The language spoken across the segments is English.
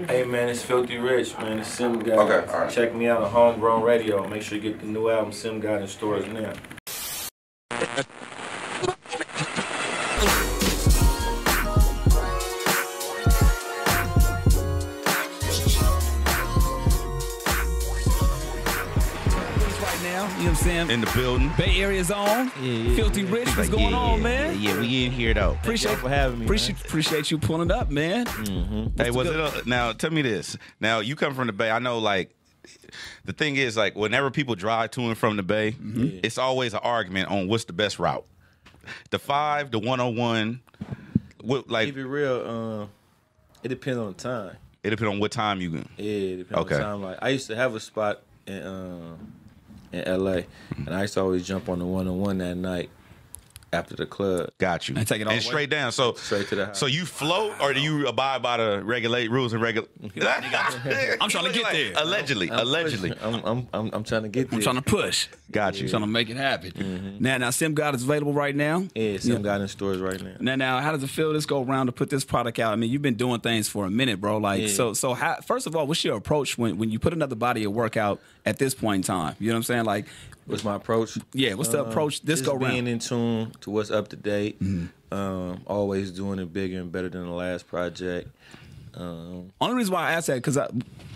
Hey man, it's Philthy Rich, man. It's Sim Guy. Okay, all right. Check me out on Homegrown Radio. Make sure you get the new album Sim Guy in stores now. You know what I'm saying? In the building. Bay Area's on. Yeah. Filthy Rich, what's going on, man? Yeah, we in here though. Thank you for having me. Appreciate you pulling up, man. Hey, now tell me this. Now you come from the Bay. I know, like, the thing is, like, whenever people drive to and from the Bay, it's always an argument on what's the best route. The 5, the 101. Like, Keep it real. It depends on the time. it depends on what time you can. Yeah, it depends on the time. Like I used to have a spot in LA, and I used to always jump on the 101 that night after the club. Got you. And take it all the way? straight down. So Straight to the house. So you float, or do you abide by the rules and regulate? I'm trying to get there. Allegedly. I'm trying to get there. I'm trying to push. Got you. I'm trying to make it happen. Now, Sim God is available right now. Yeah, Sim got in stores right now. Now, how does it feel this go around to put this product out? I mean, you've been doing things for a minute, bro. Like, so how, first of all, what's your approach when you put another body of work out at this point in time? You know what I'm saying? Like, What's my approach? Yeah, what's the approach this just go around? Being in tune to what's up to date. Always doing it bigger and better than the last project. Only reason why I ask that because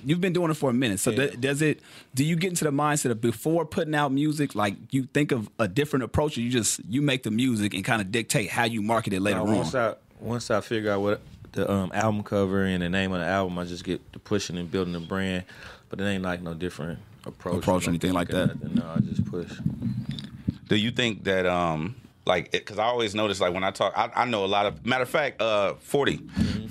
you've been doing it for a minute. So do you get into the mindset of before putting out music, like you think of a different approach, or you make the music and kind of dictate how you market it later on? Once I figure out what the album cover and the name of the album, I just get to pushing and building the brand. But it ain't like no different approach or anything like that. No, I just push. Do you think that like, because I always notice, like, when I talk, I know a lot of, matter of fact, 40,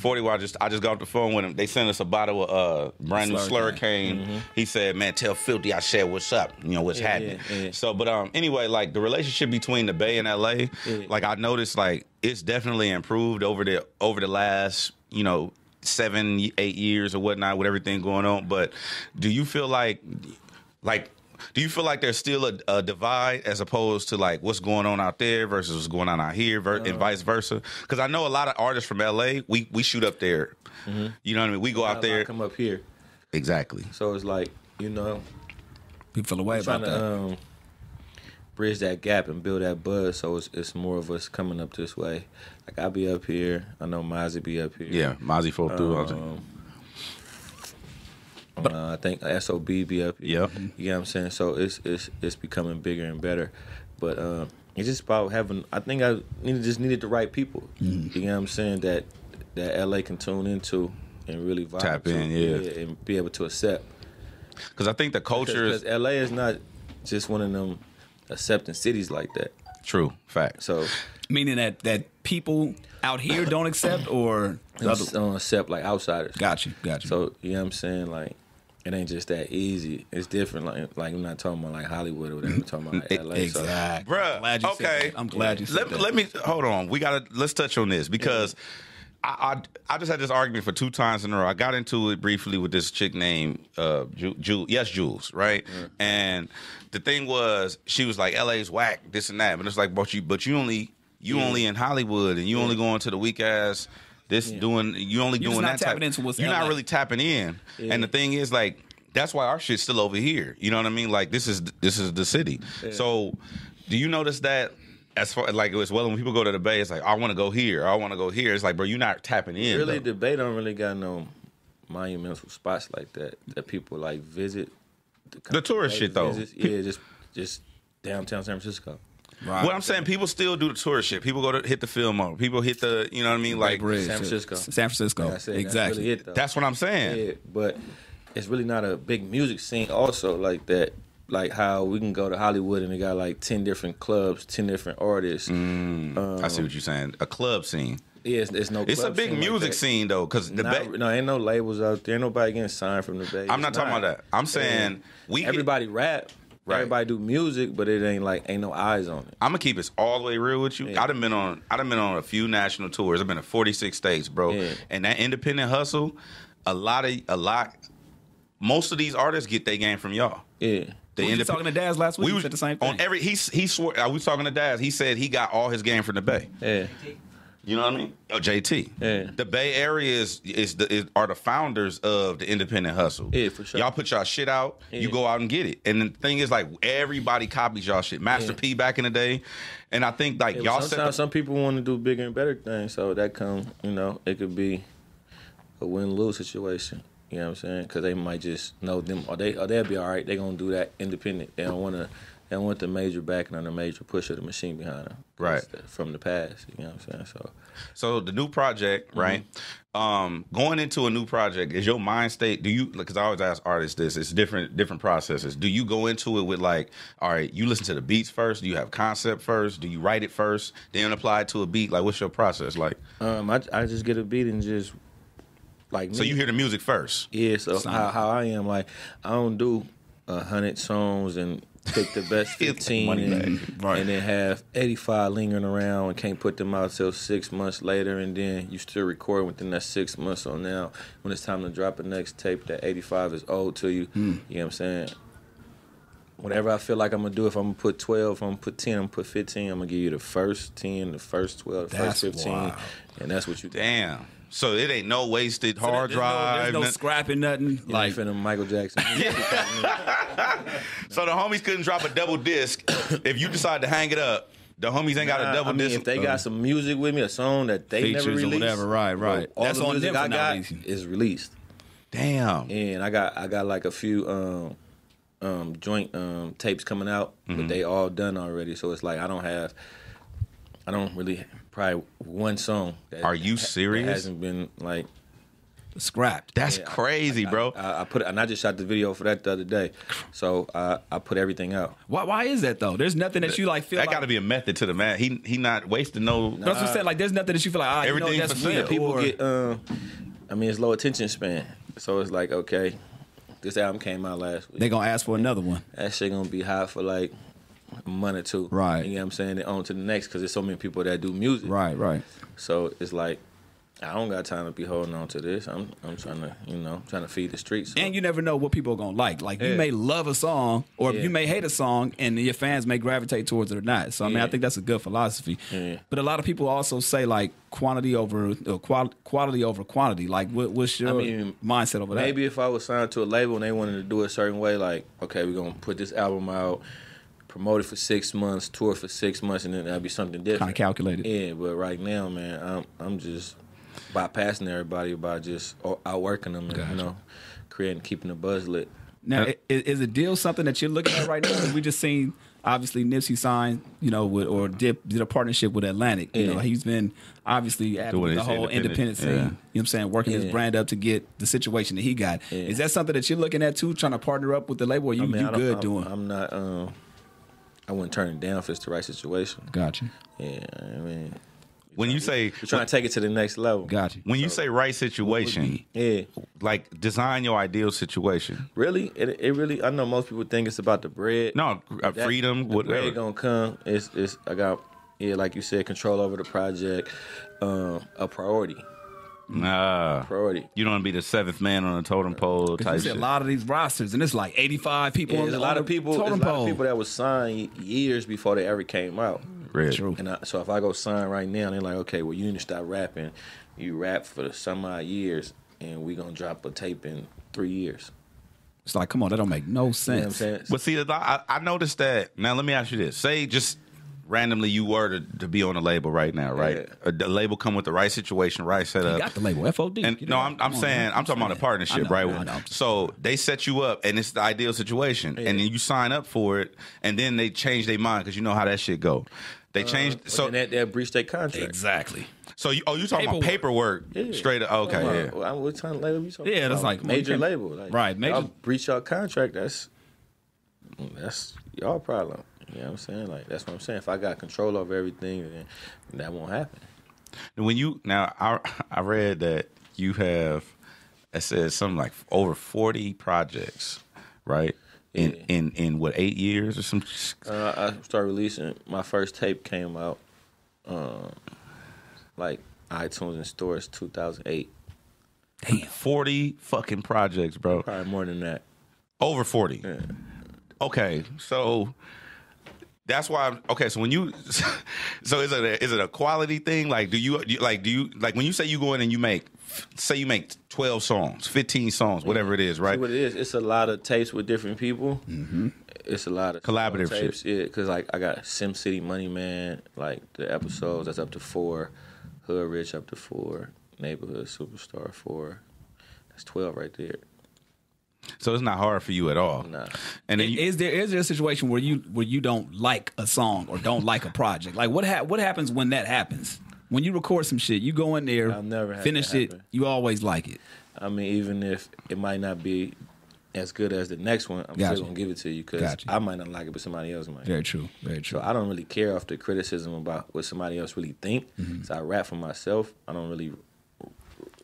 where I just got off the phone with him. They sent us a bottle of brand new Slurricane. He said, man, tell Philthy I said what's up, what's happening. Yeah. So, but anyway, like, the relationship between the Bay and LA, like, I noticed, like, it's definitely improved over the last, 7, 8 years or whatnot with everything going on. But do you feel like do you feel like there's still a divide as opposed to, like, what's going on out there versus what's going on out here and vice versa? Because I know a lot of artists from LA, we shoot up there. You know what I mean? We go out there. Come up here. Exactly. So it's like, People feel away about that. To bridge that gap and build that buzz. So it's more of us coming up this way. Like, I'll be up here. I know Mozzie be up here. Yeah, Mozzie fought through. I think SOB be up here. Yep. You know what I'm saying? So it's becoming bigger and better. But it's just about having, I think I just needed the right people. You know what I'm saying? That LA can tune into and really vibe Tap in, and be able to accept. Because I think the culture is... Because LA is not just one of them accepting cities like that. True. Fact. So... Meaning that people out here don't accept or... Don't accept, like, outsiders. Got you. So, you know what I'm saying? Like, it ain't just that easy. It's different. Like I'm not talking about like Hollywood or whatever. I'm talking about like LA. Exactly. So. Bruh, okay. I'm glad you said that. Let me, hold on. Let's touch on this because I just had this argument for 2 times in a row. I got into it briefly with this chick named Jules, right? Yeah. And the thing was, she was like, LA's whack, this and that. But it's like, but you only in Hollywood and you only going to the weak ass... you only doing that type. You're not really tapping in. Yeah. And the thing is, like, that's why our shit's still over here. You know what I mean? Like, this is the city. Yeah. So, do you notice that as far like as well when people go to the Bay, it's like, I want to go here, I want to go here. It's like, bro, you're not tapping in. Really, the Bay don't really got no monumental spots like that people like visit. The tourist shit though. Yeah, just downtown San Francisco. Right. What I'm saying, people still do the tourist shit. People go to hit the Fillmore. People hit the, you know what I mean, like San Francisco. Exactly. That's, really that's what I'm saying. Yeah, but it's really not a big music scene. Also, like that, like how we can go to Hollywood and they got like 10 different clubs, 10 different artists. I see what you're saying. A club scene. Yeah, it's no. It's a big music scene though, because the Bay. No, ain't no labels out there. Ain't nobody getting signed from the Bay. I'm not talking about that. I'm saying everybody rap. Right. Everybody do music, but it ain't no eyes on it. I'm gonna keep it all the way real with you. Yeah. I've been on a few national tours. I've been to 46 states, bro. Yeah. And that independent hustle, most of these artists get their game from y'all. Yeah. We were talking to Daz last week. We said the same thing. He swore. I was talking to Daz. He said he got all his game from the Bay. Yeah. You know what I mean? Oh, JT. Yeah. The Bay Area are the founders of the independent hustle. Yeah, for sure. Y'all put y'all shit out, you go out and get it. And the thing is, like, everybody copies y'all shit. Master P back in the day. And I think, like, y'all sometimes some people want to do bigger and better things, so that come, it could be a win-lose situation. You know what I'm saying? Because they might just know them, or they'll be all right. They're going to do that independent. They don't want the major backing or the major push of the machine behind them. Right. From the past. You know what I'm saying? So the new project, right? Going into a new project, is your mind state, because I always ask artists this, it's different processes. Do you go into it with like, all right, you listen to the beats first? Do you have concept first? Do you write it first, then apply it to a beat? Like, what's your process like? I just get a beat and just, like, so you hear the music first? Yeah, so how I am, like, I don't do 100 songs and pick the best 15 and then have 85 lingering around and can't put them out till 6 months later, and then you still record within that 6 months. So now when it's time to drop a next tape, that 85 is old to you. You know what I'm saying? Whatever I feel like I'm going to do, if I'm going to put 12, if I'm going to put 10, I'm going to put 15, I'm going to give you the first 10, the first 12, the first 15, and that's what you do. Damn. So it ain't no wasted hard drive. There's no scrapping nothing. Like finna Michael Jackson. So the homies couldn't drop a double disc. If you decide to hang it up, the homies ain't got a double disc. If they got some music with me, a song that they never released, or whatever, right. All That's the on music them I got nowadays. is released. Damn. And I got like a few joint tapes coming out, but they all done already. So it's like I don't really probably one song. Are you serious? That hasn't been like scrapped. That's crazy, bro. I put it, and I just shot the video for that the other day. So I put everything out. Why is that though? There's nothing that you like feel. That like, got to be a method to the man. He not wasting no. That's what I'm saying. Like there's nothing that you feel like. Everything that's for real. sale. People get. It's low attention span. So it's like, okay, this album came out last week. They gonna ask for another one. That shit gonna be hot for like a month or two. Right. You know what I'm saying? Then on to the next, because there's so many people that do music. Right. So it's like, I don't got time to be holding on to this. I'm trying to feed the streets. So. And you never know what people are gonna like. Like you may love a song, or you may hate a song, and your fans may gravitate towards it or not. So I mean, I think that's a good philosophy. Yeah. But a lot of people also say like quality over quantity. Like what's your mindset over that? Maybe if I was signed to a label and they wanted to do it a certain way, like, okay, we're gonna put this album out, promote it for 6 months, tour for 6 months, and then that'd be something different. Kind of calculated. Yeah, but right now, man, I'm just bypassing everybody by just outworking them and keeping the buzz lit. Now, is a deal something that you're looking at right now? Because we just seen obviously Nipsey signed, did a partnership with Atlantic. You know, he's been obviously adding the whole independent scene. You know what I'm saying? Working his brand up to get the situation that he got. Yeah. Is that something that you're looking at too, trying to partner up with the label? Or you good doing? I'm not. I wouldn't turn it down if it's the right situation. Gotcha. Yeah, I mean. When you say you're trying to take it to the next level. Gotcha. When you say right situation, like design your ideal situation. Really? It really, I know most people think it's about the bread. No, freedom, the whatever. bread gonna come. I got, like you said, control over the project, a priority. Priority. You don't want to be the seventh man on a totem pole type shit. A lot of these rosters, and it's like 85 people on the totem pole. There's a lot of people that was signed years before they ever came out. True. And so if I go sign right now, they're like, okay, well, you need to stop rapping. You rap for some odd years, and we gonna drop a tape in 3 years. It's like, come on, that don't make no sense. You know what I'm saying? But see, I noticed that. Now, let me ask you this. Say just randomly you were to be on a label right now, right? Yeah. The label come with the right situation, right setup. You got the label, FOD. And I'm talking about a partnership, right? I know. So they set you up, and it's the ideal situation, and then you sign up for it, and then they change their mind because you know how that shit go. They changed, so they breached their contract. Exactly. So you talking about paperwork straight up? Okay, What kind of label you talking about? Yeah, that's like major label, right? Major y'all breach your contract. That's y'all problem. You know what I'm saying? Like that's what I'm saying. If I got control over everything, then that won't happen. I read that you have, it says something like over 40 projects, right? In what, 8 years or some? I started releasing. My first tape came out, like iTunes and stores 2008. Damn, 40 fucking projects, bro. Probably more than that. Over 40. Yeah. Okay, so That's why. Okay, so when you, so is it a quality thing? Like, do you when you say you go in and you make 12 songs, 15 songs, whatever it is, right? See what it is? It's a lot of tapes with different people. Mm-hmm. It's a lot of collaborative tapes. shit. Yeah, because like I got Sim City Money Man, like the episodes that's up to 4, Hood Rich up to 4, Neighborhood Superstar 4. That's 12 right there. So it's not hard for you at all. Nah. And then is there a situation where you don't like a song or don't like a project? Like what happens when that happens? When you record some shit, you go in there, finish it, you always like it. I mean, even if it might not be as good as the next one, I'm still gonna give it to you because I might not like it, but somebody else might. Very true. Very true. So I don't really care off the criticism about what somebody else really think. Mm-hmm. So I rap for myself. I don't really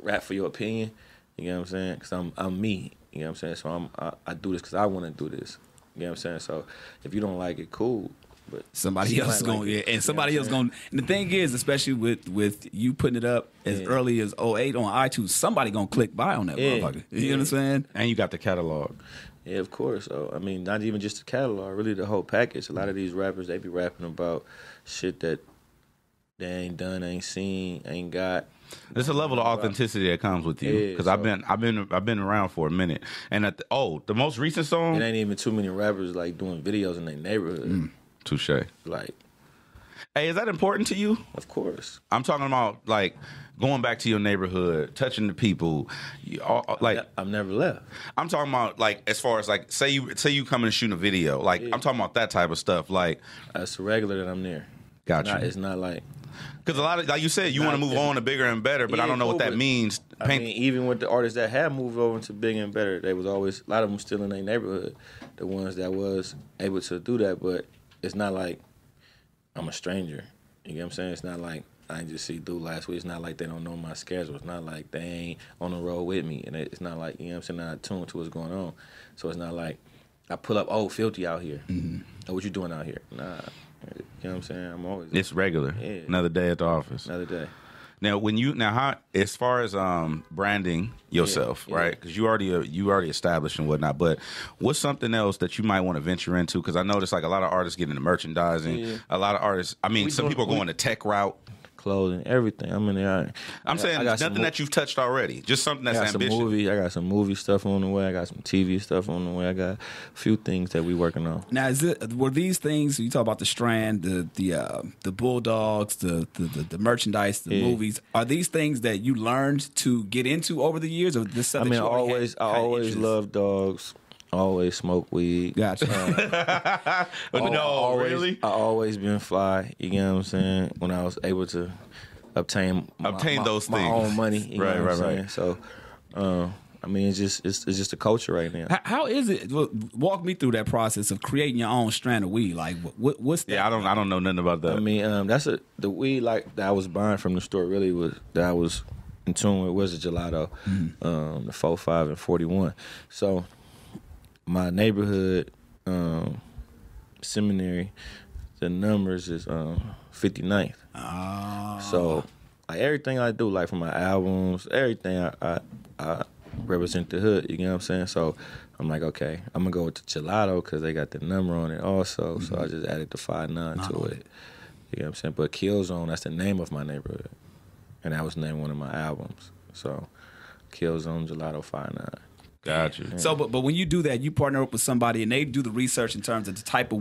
rap for your opinion. You know what I'm saying? Because I'm me. You know what I'm saying? So I do this because I want to do this. You know what I'm saying? So if you don't like it, cool. But somebody else is going to, and somebody else going. And the thing is, especially with you putting it up as early as 2008 on iTunes, somebody going to click buy on that motherfucker. You know what I'm saying? And you got the catalog. Yeah, of course. So I mean, not even just the catalog, really the whole package. A lot of these rappers, they be rapping about shit that they ain't done, ain't seen, ain't got. There's a level of authenticity that comes with you because I've been around for a minute, and the most recent song, it ain't even too many rappers like doing videos in their neighborhood. Touche. Like, hey, is that important to you? Of course. I'm talking about like going back to your neighborhood, touching the people. Like I've never left. I'm talking about like as far as like say you come and shoot a video. Like I'm talking about that type of stuff. Like it's regular that I'm there. Gotcha. It's not like. Because a lot of, like you said, you want to move on to bigger and better, but I don't know what that means. I mean, even with the artists that have moved over to bigger and better, they was always, a lot of them still in their neighborhood, the ones that was able to do that, but it's not like I'm a stranger. You get what I'm saying? It's not like I ain't just see dude last week. It's not like they don't know my schedule. It's not like they ain't on the road with me. And it's not like, you know what I'm saying, not tuned to what's going on. So it's not like I pull up, Philthy out here. Mm-hmm. Oh, what you doing out here? Nah. You know what I'm saying? I'm always. It's regular. Yeah. Another day at the office. Another day. Now, how as far as branding yourself, right? Because you already established and whatnot. But what's something else that you might want to venture into? Because I noticed like a lot of artists get into merchandising. Yeah. A lot of artists. I mean, some people are going the tech route. Clothing, everything. I'm in there. I'm saying nothing that you've touched already. Just something that's ambitious. I got some movie stuff on the way. I got some TV stuff on the way. I got a few things that we working on. Now, were these things you talk about the Strand, the Bulldogs, the merchandise, the movies? Are these things that you learned to get into over the years, or this stuff? I mean, I always loved dogs. Always smoke weed. Gotcha. Really? I always been fly. You know what I'm saying? When I was able to obtain those things, my own money. You know what I'm saying? Right. So, I mean, it's just a culture right now. How is it? Walk me through that process of creating your own strand of weed. Like, what's that? Yeah, I don't know nothing about that. I mean, the weed like that I was buying from the store really was that I was in tune with was a gelato, the 45 and 41. So. My neighborhood seminary, the numbers is 59th. Oh. So like everything I do, like for my albums, everything I represent the hood. You know what I'm saying? So I'm like, okay, I'm gonna go with the gelato because they got the number on it also. Mm-hmm. So I just added the 59 to it. You know what I'm saying? But Killzone, that's the name of my neighborhood, and that was named one of my albums. So Killzone Gelato 59. Gotcha. Yeah. So, but when you do that, you partner up with somebody and they do the research in terms of the type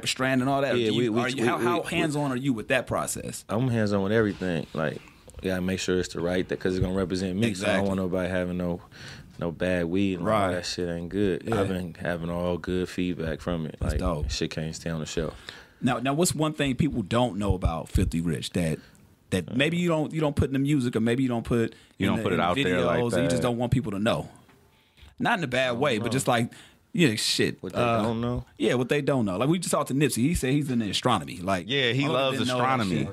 of strand and all that. Yeah, how hands on are you with that process? I'm hands on with everything. Like, you gotta make sure it's the right because it's gonna represent me. Exactly. So I don't want nobody having no bad weed and all that shit ain't good. Yeah. I've been having all good feedback from it. That's like dope. Shit can't stay on the shelf. Now, what's one thing people don't know about Philthy Rich that maybe you don't put in the music or maybe you don't put it out videos, there like that. You just don't want people to know. Not in a bad way, but just like, shit. What they don't know? Yeah, what they don't know. Like, we just talked to Nipsey. He said he's into astronomy. Like, yeah, he loves astronomy.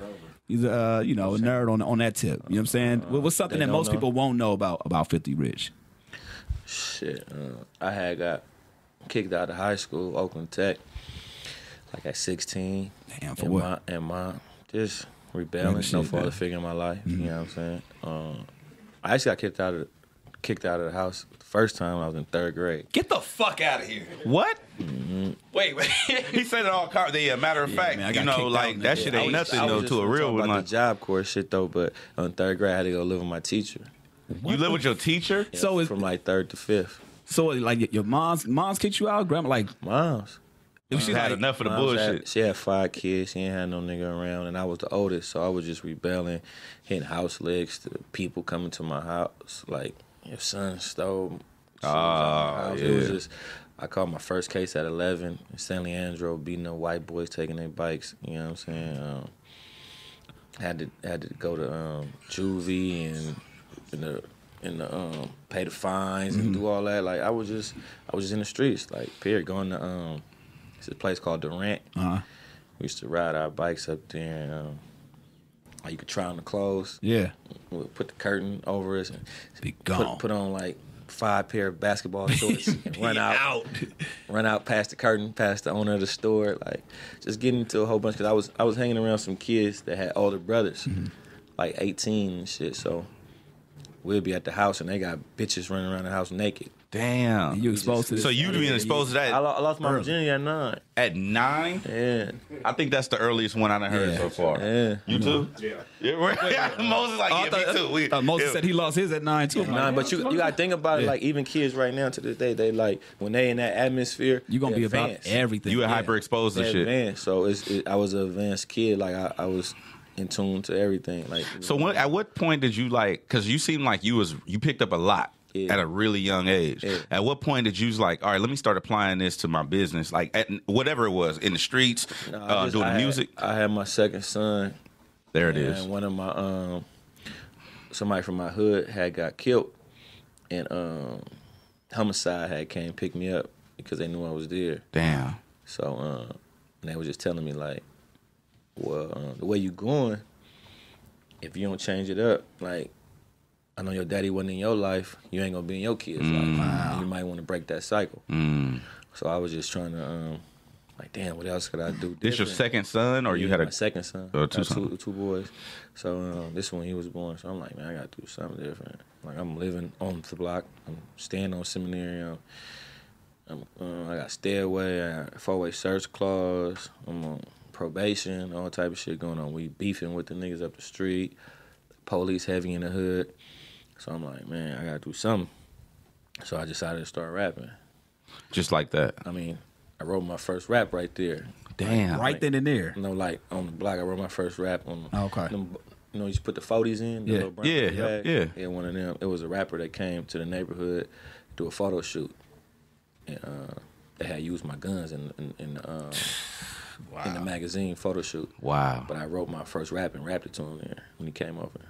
He's a nerd on that tip. You know what I'm saying? What's something that most people won't know about Philthy Rich? Shit. I had got kicked out of high school, Oakland Tech, like at 16. Damn, for what? My just rebelling, no father figure in my life. Mm-hmm. You know what I'm saying? I actually got kicked out of the house the first time I was in 3rd grade. Get the fuck out of here. What? Mm-hmm. Wait. He said it all. Yeah, matter of fact, man, you know, like that shit ain't nothing though to a real one. Like the Job Corps shit though, but on 3rd grade I had to go live with my teacher. You live with your teacher? Yeah, So from like 3rd to 5th. So like your mom's kicked you out, grandma like Mom's. She had enough of the bullshit. She had 5 kids. She ain't had no nigga around, and I was the oldest, so I was just rebelling, hitting house legs to people coming to my house. Like, your son stole. Oh, yeah. It was just. I caught my first case at 11. Stanley Andro beating up white boys taking their bikes. You know what I'm saying? Had to go to juvie and pay the fines and do all that. Like I was just in the streets. Like period. Going to it's a place called Durant. We used to ride our bikes up there. And, you could try on the clothes. Yeah. We'll put the curtain over us and be gone. Put on like 5 pair of basketball shorts and run out past the curtain, past the owner of the store, like just getting into a whole bunch. Cause I was hanging around some kids that had older brothers, like 18 and shit. So we'd be at the house and they got bitches running around the house naked. Damn, you exposed to this. So you being exposed to that? I lost my virginity at 9. At 9? Yeah. I think that's the earliest one I've heard so far. Yeah. You too? Yeah. Moses like, me too. Moses said he lost his at 9 too. 9, but you gotta think about it. Like even kids right now to this day, they like when they in that atmosphere, you gonna be advanced. About everything. You hyper exposed to shit. Advanced. So I was an advanced kid. Like I was in tune to everything. Like so, at what point did you like? Because you seemed like you picked up a lot. Yeah. At a really young age. Yeah. At what point did you like, all right, let me start applying this to my business? Like, whatever it was, in the streets, doing music? I had my second son. There it is. And one of my, somebody from my hood had got killed. And homicide had came pick me up because they knew I was there. Damn. So they were just telling me, like, well, the way you going, if you don't change it up, like, I know your daddy wasn't in your life. You ain't gonna be in your kid's life. Wow. You might want to break that cycle. So I was just trying to, like, damn, what else could I do different? This your second son, or you had my second son? Two boys. So this one he was born. So I'm like, man, I gotta do something different. Like I'm living on the block. I'm staying on Seminary. I got stairway. I got 4-way search clause. I'm on probation. All type of shit going on. We beefing with the niggas up the street. Police heavy in the hood. So I'm like, man, I gotta do something. So I decided to start rapping. Just like that. I mean, I wrote my first rap right there. Damn. Right then and there. You know, like on the block, I wrote my first rap on. Okay. You know, you just put the 40s in. The little brown bag. Yeah. Yeah, one of them. It was a rapper that came to the neighborhood to do a photo shoot, and they had used my guns in the magazine photo shoot. Wow. But I wrote my first rap and rapped it to him there when he came over.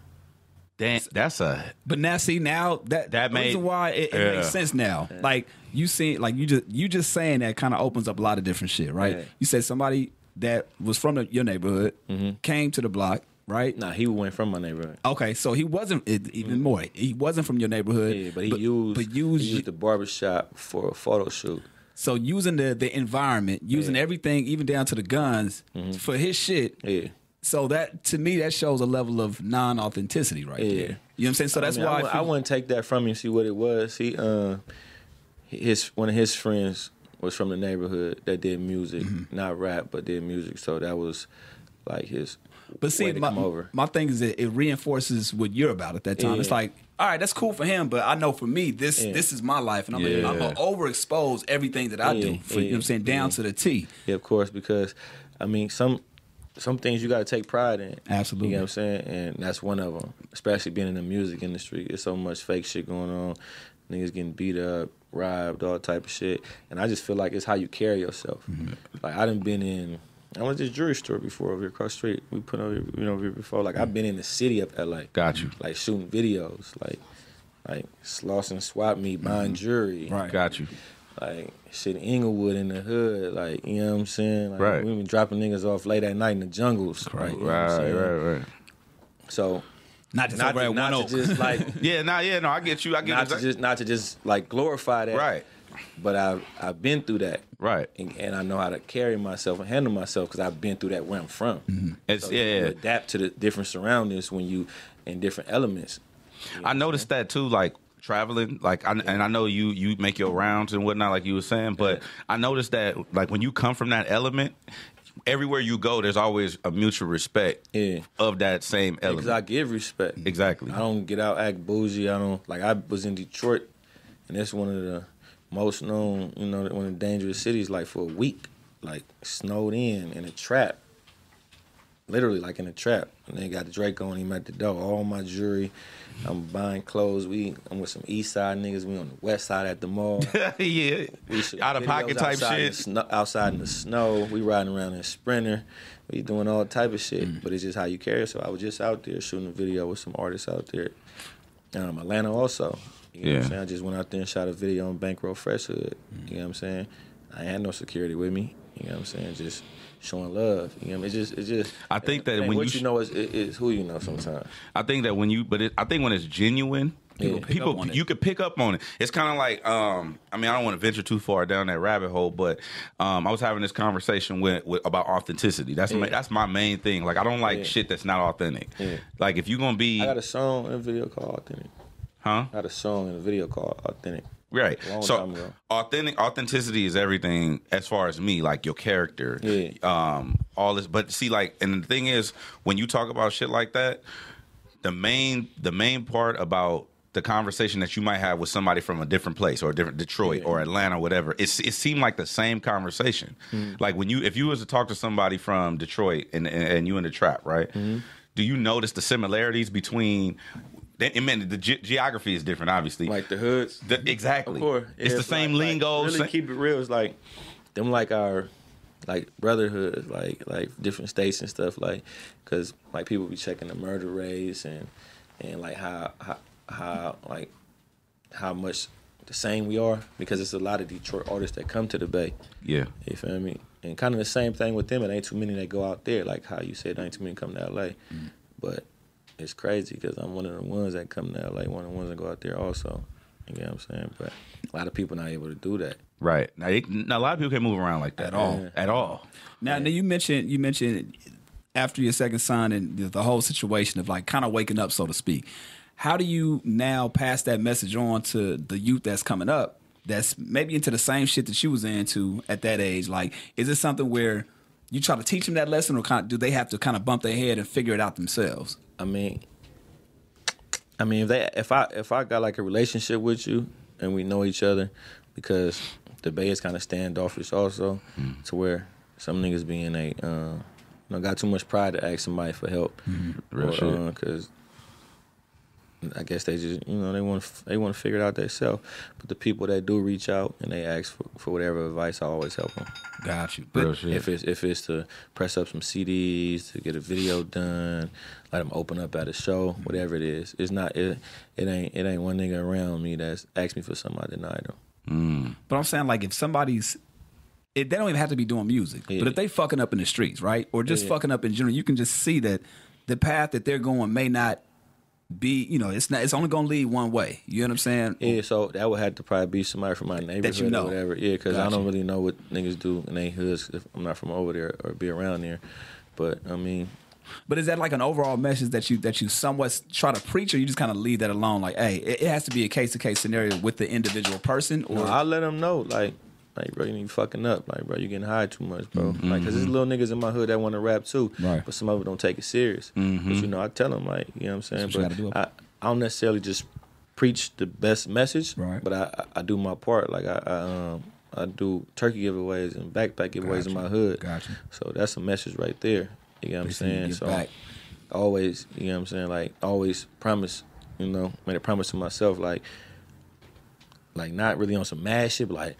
Damn, that's a. But now, see, now that made reason why it makes sense now. Yeah. Like you see, like you just saying that kind of opens up a lot of different shit, right? Yeah. You said somebody that was from your neighborhood came to the block, right? Nah, he went from my neighborhood. Okay, so he wasn't even more. He wasn't from your neighborhood. Yeah, but he used the barbershop for a photo shoot. So using the environment, using everything, even down to the guns, for his shit. Yeah. So that, to me, that shows a level of non-authenticity right there. You know what I'm saying? So that's why I wouldn't take that from him. See what it was. He, one of his friends was from the neighborhood that did music, not rap, but did music. So that was like his. But see, my thing is that it reinforces what you're about at that time. Yeah. It's like, all right, that's cool for him, but I know for me, this is my life, and I'm gonna overexpose everything that I do. For, you know what I'm saying, down to the T. Yeah, of course, because I mean some things you got to take pride in. Absolutely. You know what I'm saying? And that's one of them, especially being in the music industry. There's so much fake shit going on. Niggas getting beat up, robbed, all type of shit. And I just feel like it's how you carry yourself. Like, I went to this jewelry store before over here across the street. We put over here before. Like, I've been in the city of LA. Got you. Like, shooting videos. Like sloss and swap meet, buying jewelry. Right. Got you. Like, shit, Inglewood in the hood, like, you know what I'm saying? Like, right. We been dropping niggas off late at night in the jungles. Right, you know right. So, not just over at One Oak. Just like, no, I get you. Not to just like glorify that. Right. But I've been through that. Right. And I know how to carry myself and handle myself because I've been through that where I'm from. It's so you adapt to the different surroundings when you in different elements. I noticed that too, like, traveling, like, and I know you make your rounds and whatnot, like you were saying, but I noticed that, like, when you come from that element, everywhere you go, there's always a mutual respect of that same element. Because I give respect. Exactly. I don't get out, act bougie. I was in Detroit, and that's one of the most known, one of the dangerous cities, like, for a week. Like, snowed in a trap. Literally, like, in a trap. And they got the Drake on him at the door. All my jewelry. I'm buying clothes. I'm with some East Side niggas. We on the West Side at the mall. Yeah. Out of pocket type shit. Outside in the snow. We riding around in a Sprinter. We doing all type of shit. But it's just how you carry it. So I was just out there shooting a video with some artists out there. Atlanta also. You know what I'm saying? I just went out there and shot a video on Bankroll Fresh Hood. You know what I'm saying? I ain't had no security with me. You know what I'm saying? Just showing love. You know what I mean? It's just. I think that when what you know is who you know sometimes. I think that I think when it's genuine, people you could pick up on it. It's kind of like, I don't want to venture too far down that rabbit hole, but I was having this conversation with about authenticity. That's my main thing. Like, I don't like shit that's not authentic. Yeah. Like, if you're gonna be, I got a song and a video called Authentic. Huh? I had a song and a video called Authentic. Right. So authenticity is everything as far as me, like your character, all this. But see, like, and the thing is, when you talk about shit like that, the main part about the conversation that you might have with somebody from a different place or a different Detroit or Atlanta or whatever, it seemed like the same conversation. Like, if you was to talk to somebody from Detroit and you in the trap, right? Do you notice the similarities between? The geography is different, obviously. Like the hoods? Exactly. Of course. It's the same lingo. Really keep it real. It's like, them like our, like, brotherhood, like different states and stuff, like, because, like, people be checking the murder rates and like, how much the same we are, because it's a lot of Detroit artists that come to the Bay. Yeah. You feel me? And kind of the same thing with them. It ain't too many that go out there, like how you said, ain't too many come to L.A. But it's crazy because I'm one of the ones that come to LA, one of the ones that go out there also. You know what I'm saying? But a lot of people not able to do that. Right. Now a lot of people can't move around like that at all. Now you mentioned after your second son and the whole situation of, like, kind of waking up, so to speak. How do you now pass that message on to the youth that's coming up, that's maybe into the same shit that you was into at that age? Like, is it something where you try to teach them that lesson, or do they have to kind of bump their head and figure it out themselves? I mean, if I got, like, a relationship with you and we know each other, because the Bay is kind of standoffish also, to where some niggas being got too much pride to ask somebody for help, because I guess they just they want to figure it out themselves. But the people that do reach out and they ask for whatever advice, I always help them. Got you. But if it's to press up some CDs, to get a video done, let them open up at a show, whatever it is, it ain't one nigga around me that's asked me for something I denied them. But I'm saying, like, if they don't even have to be doing music, but if they fucking up in the streets, right, or just fucking up in general, you can just see that the path that they're going may not be, it's only gonna lead one way. You know what I'm saying? Yeah, so that would have to probably be somebody from my neighborhood or whatever. Yeah, because I don't really know what niggas do in their hoods if I'm not from over there or be around there. But I mean, but is that like an overall message that you somewhat try to preach, or you just kind of leave that alone? Like, hey, it has to be a case to case scenario with the individual person. Or I let them know, like, bro, you need fucking up. Like, bro, you getting high too much, bro. Like, because there's little niggas in my hood that want to rap too, but some of them don't take it serious. But I tell them, like, you know what I'm saying. But I don't necessarily just preach the best message, but I do my part. Like, I do turkey giveaways and backpack giveaways in my hood. So that's a message right there. You know what I'm saying? So always, you know what I'm saying? Like, always promise, made a promise to myself, like not really on some mad shit, but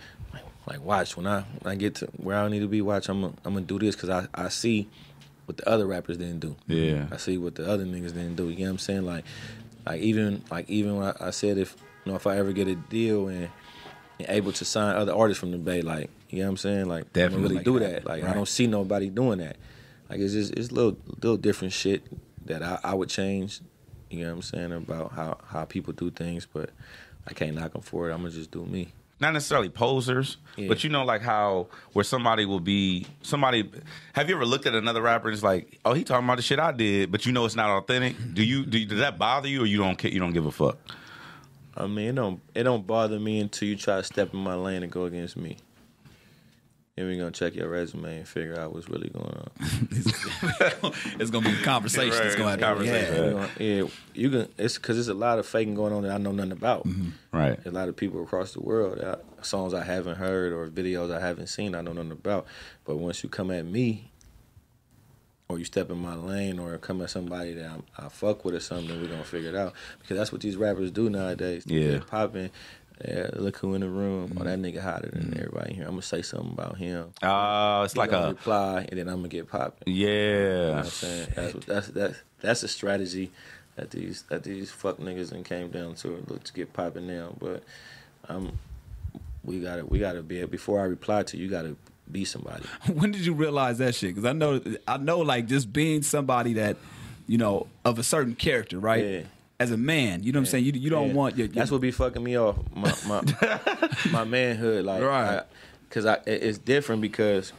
like watch, when I get to where I need to be, watch, I'm gonna do this, because I see what the other rappers didn't do. Yeah. I see what the other niggas didn't do. You know what I'm saying? Like even when I said if I ever get a deal and able to sign other artists from the Bay, like, you know what I'm saying? Like, definitely really do that. Like, I don't see nobody doing that. Like, it's little different shit that I would change. You know what I'm saying, about how people do things, but I can't knock them for it. I'm gonna just do me. Not necessarily posers, but like how where somebody will be have you ever looked at another rapper and it's like, oh, he talking about the shit I did, but it's not authentic? Does that bother you, or you don't give a fuck? I mean, it don't bother me until you try to step in my lane and go against me. Then we're gonna check your resume and figure out what's really going on. It's gonna be a conversation. Right, It's gonna have conversation. Yeah, you can. It's because there's a lot of faking going on that I know nothing about. Mm-hmm. Right. A lot of people across the world, songs I haven't heard or videos I haven't seen, I know nothing about. But once you come at me, or you step in my lane, or come at somebody that I fuck with or something, then we're gonna figure it out. Because that's what these rappers do nowadays. Yeah. They're popping. Yeah, look who in the room. Oh, that nigga hotter than everybody here. I'm gonna say something about him. It's like a a reply, and then I'm gonna get popping. yeah. You know what I'm saying? That's a strategy that these fuck niggas and came down to look to get popping now. But we gotta be, before I reply to you, you gotta be somebody. When did you realize that shit? Because I know, like just being somebody that, you know, of a certain character, right? Yeah. As a man, you know what I'm saying? You don't want your That's what be fucking me off. My manhood, like, right? Because it's different because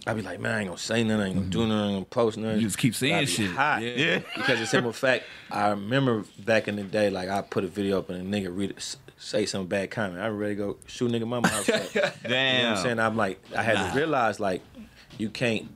I be like, man, I ain't gonna say nothing, I ain't gonna do nothing, I ain't gonna post nothing. You just keep saying I be shit. hot. Yeah. Because the simple fact, I remember back in the day, like I put a video up and a nigga say some bad comment. I ready to go shoot nigga mama house up. Damn. You know what I'm saying? I'm like, I had to realize, like, you can't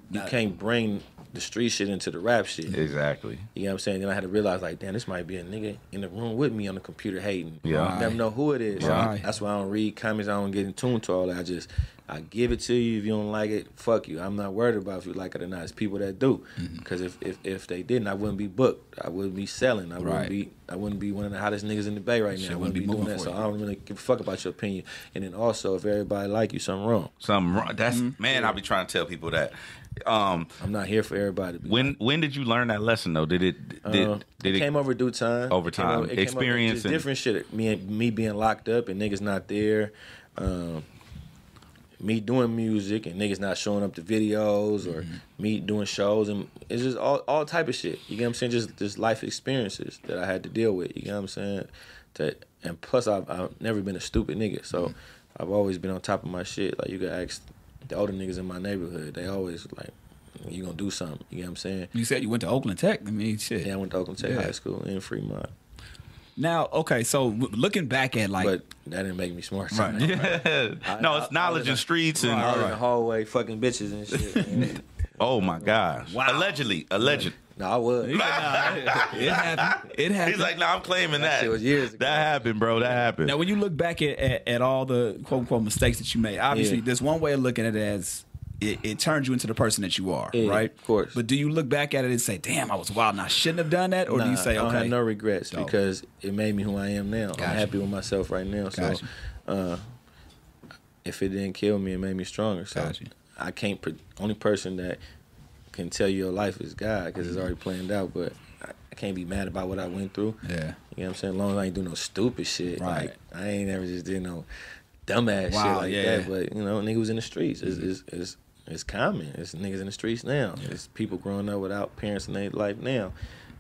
bring the street shit into the rap shit. Exactly. You know what I'm saying? Then I had to realize, like, damn, this might be a nigga in the room with me on the computer hating. Yeah. I never know who it is. Right. That's why I don't read comments. I don't get in tune to all that. I give it to you. If you don't like it, fuck you. I'm not worried about if you like it or not. It's people that do. Because if they didn't, I wouldn't be booked. I wouldn't be selling. I wouldn't be one of the hottest niggas in the Bay right now. I wouldn't be doing that. So I don't really give a fuck about your opinion. And then also, if everybody like you, something wrong. Something wrong. That's man. I'll be trying to tell people that. I'm not here for everybody. When did you learn that lesson though? Did it came over due time? Over time, experience, just different shit. Me being locked up and niggas not there. Me doing music and niggas not showing up to videos, or me doing shows, and it's just all type of shit. You get what I'm saying? Just life experiences that I had to deal with. You get what I'm saying? And plus, I've never been a stupid nigga, so I've always been on top of my shit. Like, you can ask the older niggas in my neighborhood, they always like, you gonna do something. You get what I'm saying? You said you went to Oakland Tech. I mean, shit. Yeah, I went to Oakland Tech High School in Fremont. Now, okay, so looking back at like, but that didn't make me smart. Right. Yeah. No, it's knowledge and streets and I was in the hallway fucking bitches and shit. oh my gosh. Wow. Allegedly. No, I was. it happened. It happened. He's like, no, I'm claiming that. Shit was years ago. That happened, bro. That happened. Now, when you look back at all the quote unquote mistakes that you made, obviously, there's one way of looking at it as it turns you into the person that you are, right? Of course. But do you look back at it and say, "Damn, I was wild and I shouldn't have done that," or do you say, I don't "Okay, have no regrets Dope. because it made me who I am now. Gotcha. I'm happy with myself right now. Gotcha. So, if it didn't kill me, it made me stronger. So, Gotcha. I can't. Only person that can tell you your life is God, because it's already planned out. But I can't be mad about what I went through. Yeah. You know what I'm saying? As long as I ain't do no stupid shit. Right. Like, I ain't never just did no dumbass shit like that. But, you know, niggas was in the streets. It's common. It's niggas in the streets now. Yeah. It's people growing up without parents in their life now.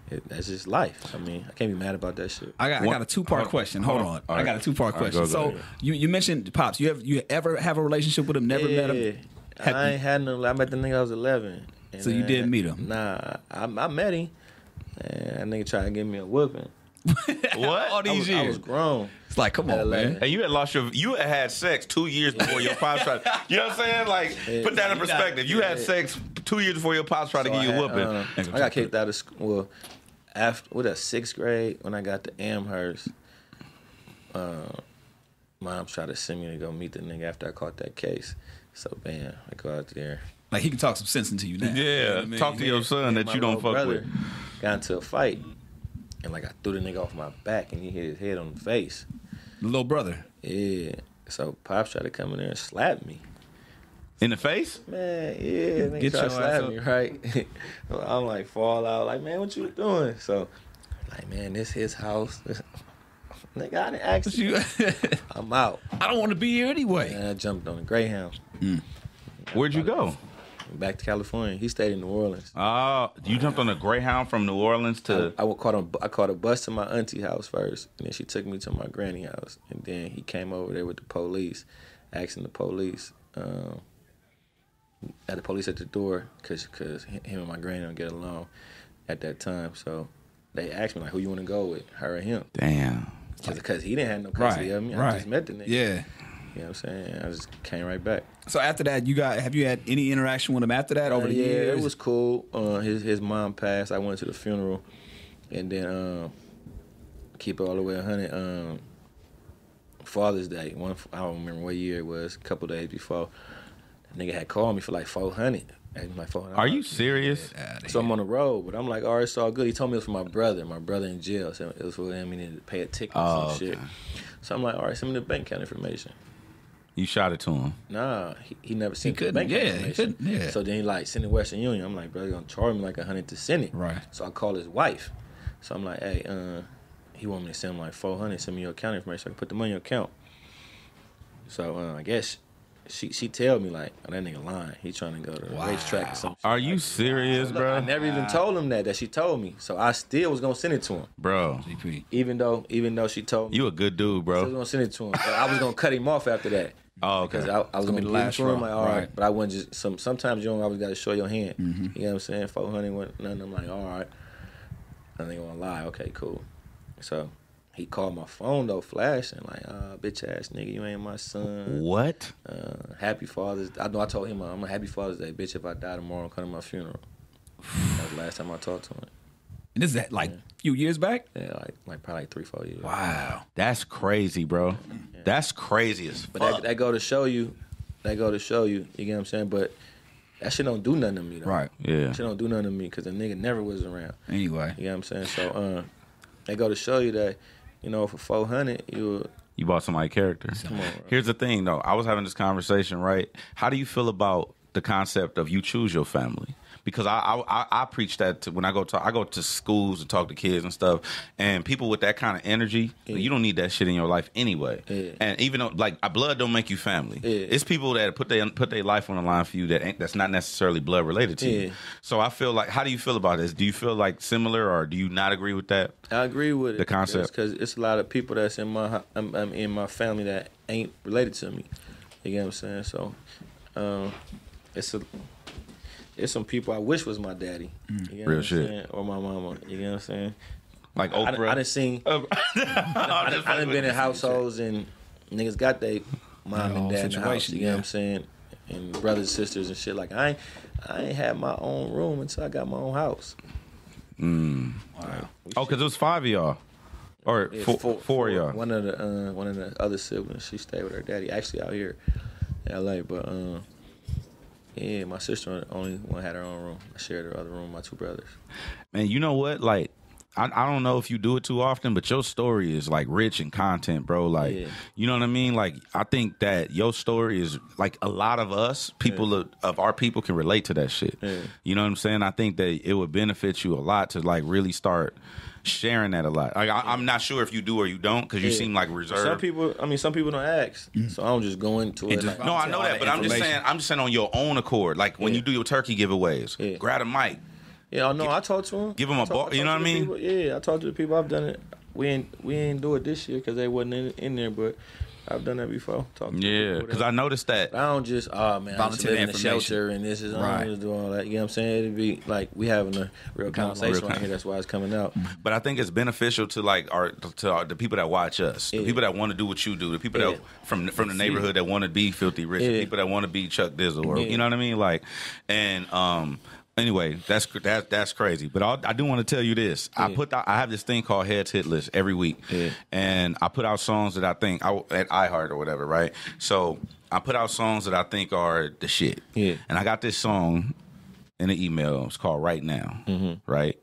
That's just life. I mean, I can't be mad about that shit. I got a 2-part question. Hold on. I got a 2-part question. Go So you mentioned Pops. You ever have a relationship with him? Never met him? I ain't had no. I met the nigga I was 11. So you did meet him? Nah, I met him. And that nigga tried to give me a whooping. What? All these years. I was grown. It's like, come on, man. And you had had sex 2 years before your pops tried. You know what I'm saying? Like, put that in perspective. You had sex 2 years before your pops tried to give you a whooping. I got kicked out of school. Well, after 6th grade, when I got to Amherst, mom tried to send me to go meet the nigga after I caught that case. So bam, I go out there. Like, he can talk some sense into you now. Yeah, You know what I mean? talk to your son that you don't fuck with. Got into a fight, and like I threw the nigga off my back, and he hit his head on the face. The little brother. Yeah. So Pops tried to come in there and slap me. In the face? Man, yeah, nigga Get tried your to slap ass me, right? I'm like, fall out, like, man, what you doing? So, like, man, this his house. Nigga, I didn't ask you. I'm out. I don't want to be here anyway. And I jumped on a Greyhound. Where'd you go? Back to California. He stayed in New Orleans. You jumped on a Greyhound from New Orleans to... I caught a bus to my auntie house first, and then she took me to my granny house. And then he came over there with the police, asking the police, at the police at the door, because him and my granny don't get along at that time. So they asked me, like, who you want to go with, her or him? Damn. because he didn't have no custody of me. I just met the nigga. Yeah. You know what I'm saying? I just came right back. So after that, have you had any interaction with him after that over the years? Yeah, it was cool. His mom passed. I went to the funeral, and then keep it all the way 100. Father's Day. I don't remember what year it was. A couple days before, that nigga had called me for like $400. Like $400. Are you serious? So I'm on the road, but I'm like, all right, it's all good. He told me it was for my brother. My brother in jail. So it was for him. He needed to pay a ticket or some shit. So I'm like, all right, send me the bank account information. You shot it to him? Nah, he never sent the bank information. He couldn't. So then he like sent it Western Union. I'm like, bro, they're gonna charge me like $100 to send it. Right. So I call his wife. So I'm like, hey, he want me to send him like $400. Send me your account information so I can put the money in your account. So I guess she tell me like, oh, that nigga lying. He trying to go to the racetrack or something. Are you serious, bro? I never even told him that she told me. So I still was gonna send it to him, bro. Even though she told me. You a good dude, bro. I was gonna send it to him. But I was gonna cut him off after that. Oh, okay. Because I was gonna give it to him like, all right. But I wasn't just sometimes you don't always gotta show your hand. You know what I'm saying? 400 nothing. I'm like, all right. I ain't gonna lie. Okay, cool. So he called my phone though, flashing like, bitch ass nigga, you ain't my son. What? Happy Father's Day. I know I told him I'm a Happy Father's Day, bitch. If I die tomorrow, come to my funeral. That was the last time I talked to him. And this is like a few years back? Yeah, like probably like 3-4 years. Wow. That's crazy, bro. Yeah. That's crazy as fuck. But that go to show you, you get what I'm saying? But that shit don't do nothing to me though. Right, yeah. That shit don't do nothing to me because the nigga never was around. Anyway. You know what I'm saying? So they go to show you that, you know, for 400, you bought somebody's character. Come on, here's the thing, though. I was having this conversation, right? How do you feel about the concept of you choose your family? Because I preach that when I go to schools and talk to kids and stuff, and people with that kind of energy, you don't need that shit in your life anyway. Yeah. And even though like blood don't make you family, it's people that put their life on the line for you that's not necessarily blood related to you. So I feel like, how do you feel about this? Do you feel like similar, or do you not agree with that? I agree with the concept because it's a lot of people that's in my family that ain't related to me. You get what I'm saying? So it's some people I wish was my daddy. You know Real what shit. saying? Or my mama. You know what I'm saying? Like Oprah. I done seen. I done been in households and niggas got their mom and dad in the house. You know what I'm saying? And brothers and sisters and shit. Like I ain't had my own room until I got my own house. Wow. Oh, because it was 5 of y'all. Or four of y'all. One of the other siblings, she stayed with her daddy. Actually out here in LA, but yeah, my sister only one had her own room. I shared her other room with my two brothers. Man, you know what? Like, I don't know if you do it too often, but your story is like rich in content, bro. Like, you know what I mean? Like, I think that your story is like a lot of us, people of our people can relate to that shit. Yeah. You know what I'm saying? I think that it would benefit you a lot to like really start sharing that a lot. Like, I'm not sure if you do or you don't, because you seem like reserved. Some people don't ask, so I don't just go into it. No, I know that, but I'm just saying on your own accord. Like when you do your turkey giveaways, grab a mic. Yeah, no, I talked to him. Give him a ball. You know what I mean? I talked to the people. I've done it. We ain't do it this year because they wasn't in there, but I've done that before. Yeah, because I noticed that. I don't just man, I just live in a shelter and this is I don't just do all that. You know what I'm saying? It'd be like we having a real conversation right here. That's why it's coming out. But I think it's beneficial to like the people that watch us, the people that want to do what you do, the people that from the neighborhood that want to be Philthy Rich, the people that want to be Chuck Dizzle, or you know what I mean? Like, and anyway, that's crazy. But I do want to tell you this. I have this thing called Head's Hit List every week, and I put out songs that I think at iHeart or whatever, right? So I put out songs that I think are the shit. Yeah. And I got this song in the email. It's called Right Now, right?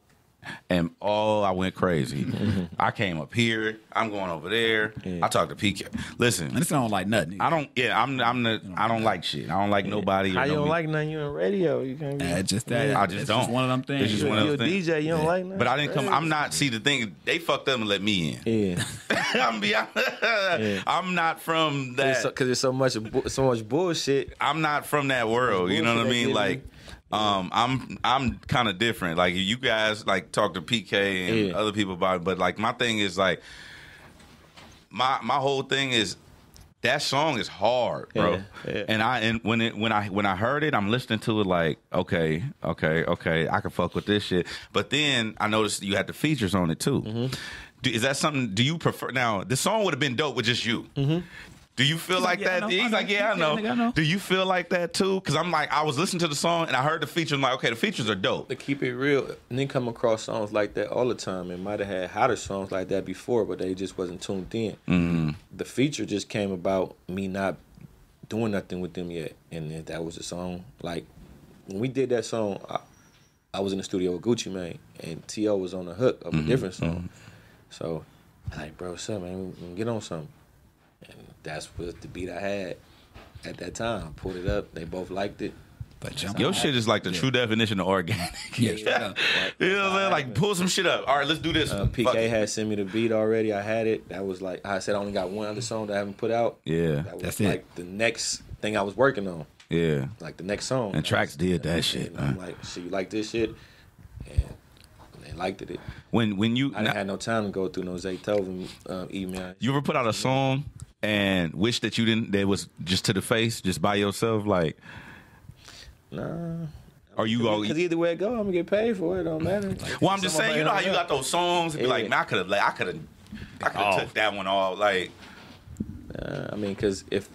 And I went crazy. I came up here. I'm going over there. I talked to PK. Listen, this don't like nothing. I don't. Yeah, I don't like shit. I don't like nobody. How you don't like nothing? You on radio? You can't be. I just don't. Just one of them things. It's just one of things. things. You're a DJ. You don't like nothing. But I didn't come. I'm not. See, the thing, they fucked up and let me in. Yeah. I'm not from that. Because there's so much bullshit. I'm not from that world. You know what I mean? Like. I'm kind of different. Like you guys like talk to PK and other people about it, but like my thing is like my whole thing is that song is hard, bro. And when I heard it, I'm listening to it like okay, I can fuck with this shit. But then I noticed you had the features on it too. Is that something? Do you prefer? Now, the song would have been dope with just you. Mm-hmm. Do you feel like that? He's like, yeah, I know. Do you feel like that too? Because I'm like, I was listening to the song and I heard the feature. I'm like, okay, the features are dope. To keep it real, and then come across songs like that all the time. It might have had hotter songs like that before, but they just wasn't tuned in. Mm-hmm. The feature just came about me not doing nothing with them yet, and that was the song. Like when we did that song, I was in the studio with Gucci Mane, and T.O. was on the hook of a different song. So, like, bro, what's up, man? We can get on something. And that's what the beat I had at that time. I pulled it up. They both liked it. But your shit is like the true definition of organic. You know what I'm saying? Like, pull some shit up. All right, let's do this. PK had sent me the beat already. I had it. That was like, I said I only got one other song that I haven't put out. Yeah. That was like the next thing I was working on. Yeah. Like the next song. And Trax did that shit. And I'm like, so you like this shit? And they liked it. When you... I didn't have no time to go through no Zaytoven email. You ever put out a song and wish that you didn't... That was just to the face, just by yourself? Like... Nah. Are you all? Because either way it go, I'm gonna get paid for it. It don't matter. Well, I'm just saying, you know how you got those songs and be like, man, I could have took that one off. Like, I mean, because if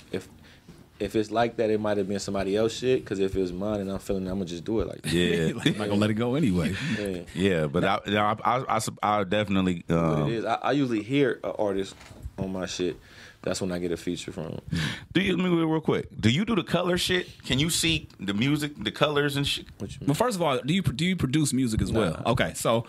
it's like that, it might have been somebody else's shit. Because if it was mine and I'm feeling, I'm gonna just do it like that. Yeah, like, I'm not gonna let it go anyway. Yeah, but I definitely. What it is, I usually hear an artist on my shit. That's when I get a feature from them. Let me real quick. Do you do the color shit? Can you see the music, the colors and shit? Well, first of all, do you produce music as well? Okay, so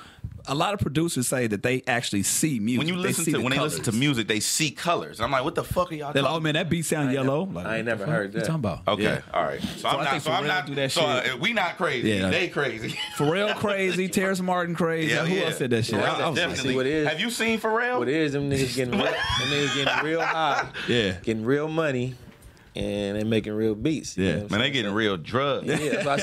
a lot of producers say that they actually see music. When they listen to music, they see colors. I'm like, what the fuck are y'all talking about? Oh man, that beat sound yellow. Like, I ain't never heard that. What you talking about? Okay, all right. So I'm not. Do that shit. We not crazy. Yeah. They crazy. Pharrell crazy. Terrence Martin crazy. Who else said that shit? Definitely. What it is. Have you seen Pharrell? What it is? Them niggas getting real high. Yeah. Getting real money, and they making real beats. Yeah, man, they getting real drugs. Yeah, so I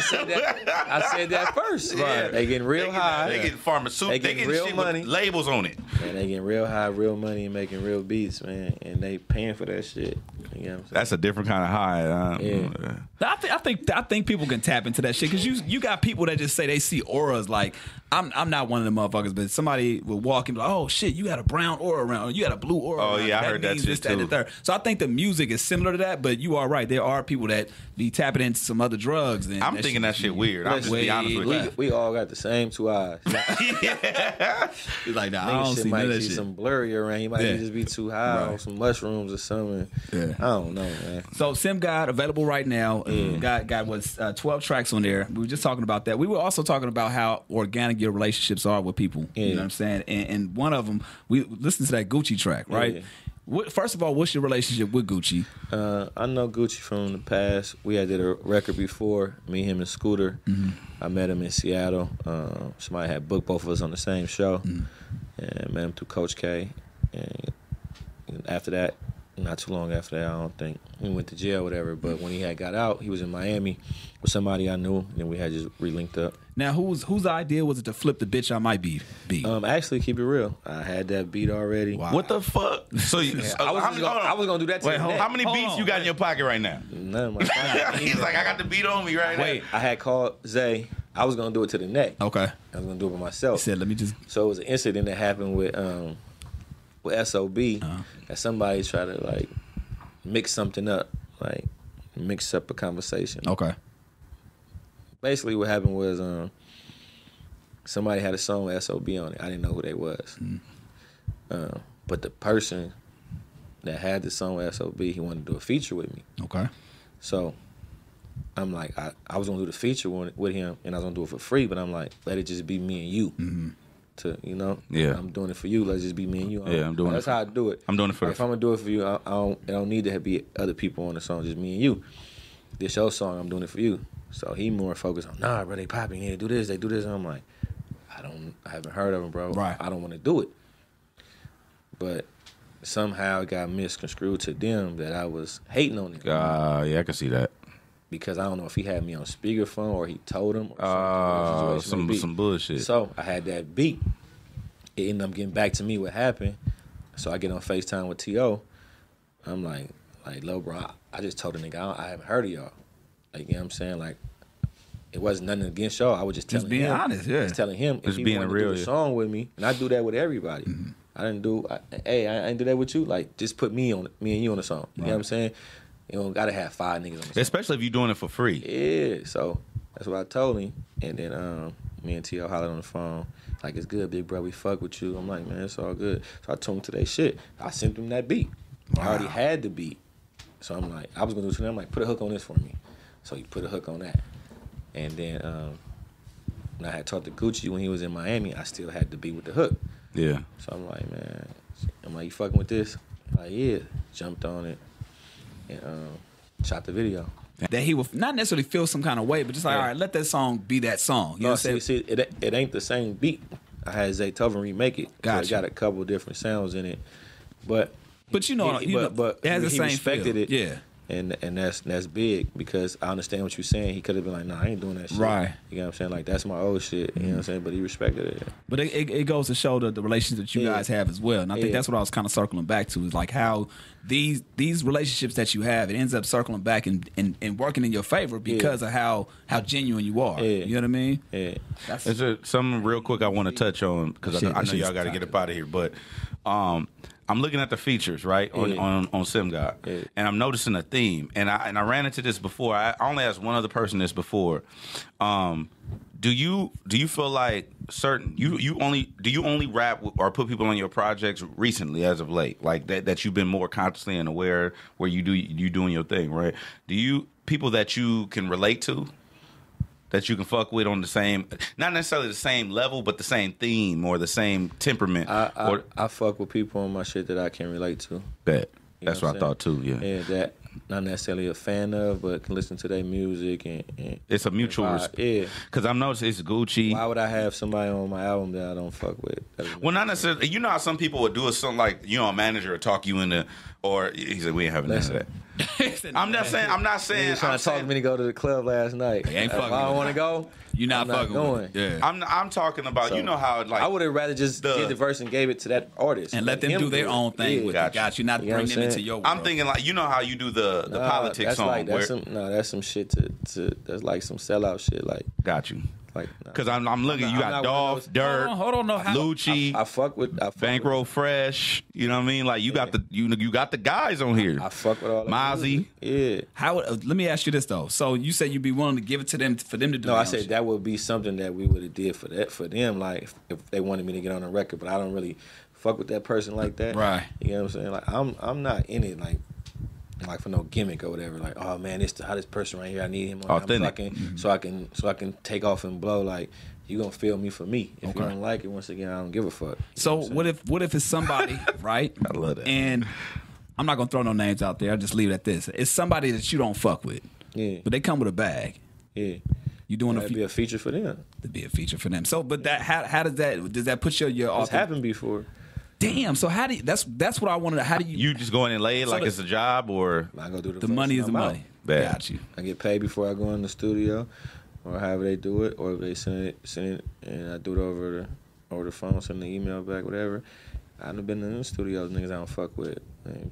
said that first. Yeah. They getting real high. They getting pharmaceuticals. They getting real shit money. With labels on it. And they getting real high, real money, and making real beats, man. And they paying for that shit. You know what I'm saying? That's a different kind of high. I think people can tap into that shit because you got people that just say they see auras. Like I'm not one of them motherfuckers, but somebody will walk in like, oh shit, you got a brown aura around, or you got a blue aura. Oh around. yeah, I heard that shit too. So I think the music is similar to that, but you are right. There are people that be tapping into some other drugs. And I'm thinking that shit weird. I'm just be honest with you. We all got the same two eyes. He's like, nah, I don't see none of that shit. Some blurry around. You might just be too high on some mushrooms or something. Yeah. I don't know, man. So Sim God available right now. Got 12 tracks on there. We were just talking about that. We were also talking about how organic your relationships are with people. You know what I'm saying? And one of them, we listened to that Gucci track, right? First of all, what's your relationship with Gucci? I know Gucci from the past. We had did a record before, me, him, and Scooter. Mm-hmm. I met him in Seattle. Somebody had booked both of us on the same show. Mm-hmm. And met him through Coach K. And after that, not too long after that, I don't think, he went to jail or whatever. But when he had got out, he was in Miami with somebody I knew. And then we had just re-linked up. Now, whose idea was it to flip the bitch I might be? Actually, keep it real. I had that beat already. Wow. What the fuck? So I was gonna do that. How many beats you got in your pocket right now? None of my pocket. He's like, I got the beat on me right now. I had called Zay. I was gonna do it to the neck. Okay. I was gonna do it by myself. He said, let me just. So it was an incident that happened with SOB that somebody tried to like mix something up, like mix up a conversation. Okay. Basically, what happened was somebody had a song with SOB on it. I didn't know who they was. But the person that had the song with SOB, he wanted to do a feature with me. Okay. So I'm like, I was going to do the feature with him, and I was going to do it for free, but I'm like, let it just be me and you. Mm-hmm. I'm doing it for you. Let's just be me and you. I'm doing it. That's how I do it. I'm doing it for if I'm going to do it for you, I don't need to be other people on the song, just me and you. This your song, I'm doing it for you. So he more focused on, nah, bro, they popping, they do this. And I'm like, I haven't heard of them, bro. Right. I don't want to do it. But somehow it got misconstrued to them that I was hating on him. Yeah, I can see that. Because I don't know if he had me on speakerphone or he told him or some bullshit. So I had that beat. It ended up getting back to me what happened. So I get on FaceTime with T.O. I'm like, low, bro, I just told the nigga, I haven't heard of y'all. Like, you know what I'm saying? Like, it wasn't nothing against y'all. I was just telling being him, honest, yeah. just telling him Just if he being wanted real, to do a yeah. song with me, and I do that with everybody. I didn't do, I didn't do that with you. Like, just put me and you on the song. You know what I'm saying? You don't gotta have 5 niggas on the song. Especially if you're doing it for free. Yeah, so that's what I told him. And then me and T.O. hollered on the phone. Like, it's good, big bro, we fuck with you. I'm like, man, it's all good. So I told him today shit. I sent him that beat. I already had the beat. So I'm like, I was gonna do something. I'm like, put a hook on this for me. So he put a hook on that. And then when I had talked to Gucci when he was in Miami, I still had the beat with the hook. Yeah. So I'm like, man, you fucking with this? Like, yeah. Jumped on it and shot the video. That he would not necessarily feel some kind of way, but just like, all right, let that song be that song. You know what I'm saying? See, it ain't the same beat. I had Zaytoven remake it. Gotcha. So it got a couple different sounds in it, but you know, but it has the he same respected feel. it. Yeah. And that's big because I understand what you're saying. He could have been like, nah, I ain't doing that shit. Right. You know what I'm saying? Like, that's my old shit. You know what I'm saying? But he respected it. But it goes to show the relations that you guys have as well. And I think that's what I was kind of circling back to is like how these relationships that you have, it ends up circling back and working in your favor because of how genuine you are. Yeah. You know what I mean? Yeah. Is there something real quick I want to touch on because I know y'all got to get up out of here, but I'm looking at the features right on Sim God, and I'm noticing a theme, and I ran into this before. I only asked one other person this before. Do you feel like certain do you only rap or put people on your projects recently as of late, like that you've been more consciously and aware where you doing your thing, right? Do you people that you can relate to? That you can fuck with on the same, not necessarily the same level, but the same theme or the same temperament. I fuck with people on my shit that I can relate to. Bet. You know That's what I thought too, yeah. Yeah, that not necessarily a fan of, but can listen to their music and it's a mutual respect. Yeah. Because I'm noticing it's Gucci. Why would I have somebody on my album that I don't fuck with? Well, not necessarily. You know how some people would do it, something like, you know, a manager would talk you into, or he said, we ain't having none of that. I'm not saying. He was trying to talk me to go to the club last night. He ain't fucking if I don't want to go, you're not fucking going. with it. Yeah. I'm talking about, you know how, like. I would have rather just did the verse and gave it to that artist. And let them do their own thing with it. Got you. Not bring them into your world. I'm thinking like, you know how you do the politics song. That's some shit that's like some sellout shit. Like, got you. Like, because I'm looking, you got Dolph, Dirt, hold on, Lucci, I fuck with Bankroll Fresh. You know what I mean? Like you got the you got the guys on here. I fuck with all that. Mozzie. Yeah. Let me ask you this though. So you said you'd be willing to give it to them for them to do. No, I said that would be something that we would have did for them. Like if they wanted me to get on a record, but I don't really fuck with that person like that. Right. You know what I'm saying? Like I'm not in it like for no gimmick or whatever. Like, oh man, this the hottest person right here. I need him on authentic. So I can take off and blow. Like, you gonna feel me for me. If you don't like it, once again, I don't give a fuck. So what if it's somebody, right? I love that. And I'm not gonna throw no names out there. I'll just leave it at this. It's somebody that you don't fuck with. Yeah. But they come with a bag. Yeah. You doing That'd be a feature for them. To be a feature for them. So, but that how does that put your It's happened before. Damn. So how do you, that's what I wanted. How do you just go in and lay it like it's a job, or I go do the money is the money? Bad. Got you. I get paid before I go in the studio, or however they do it, or if they send it, and I do it over the phone, send the email back, whatever. I've been in the studios, niggas I don't fuck with. They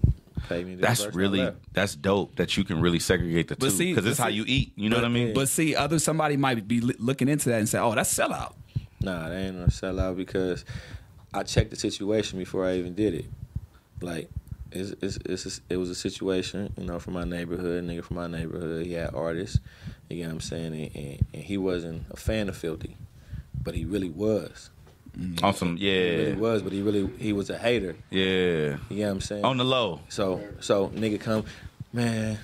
pay me. That's dope that you can really segregate the two, because it's how you eat. You know what I mean? But see, somebody might be looking into that and say, "Oh, that's sellout." Nah, they ain't no sellout because I checked the situation before I even did it. Like, it was a situation, you know, from my neighborhood. Nigga from my neighborhood, he had artists. You know what I'm saying? And he wasn't a fan of Philthy, but he really was. Awesome, yeah. He really was, but he was a hater. Yeah. You know what I'm saying? On the low. So nigga come, man,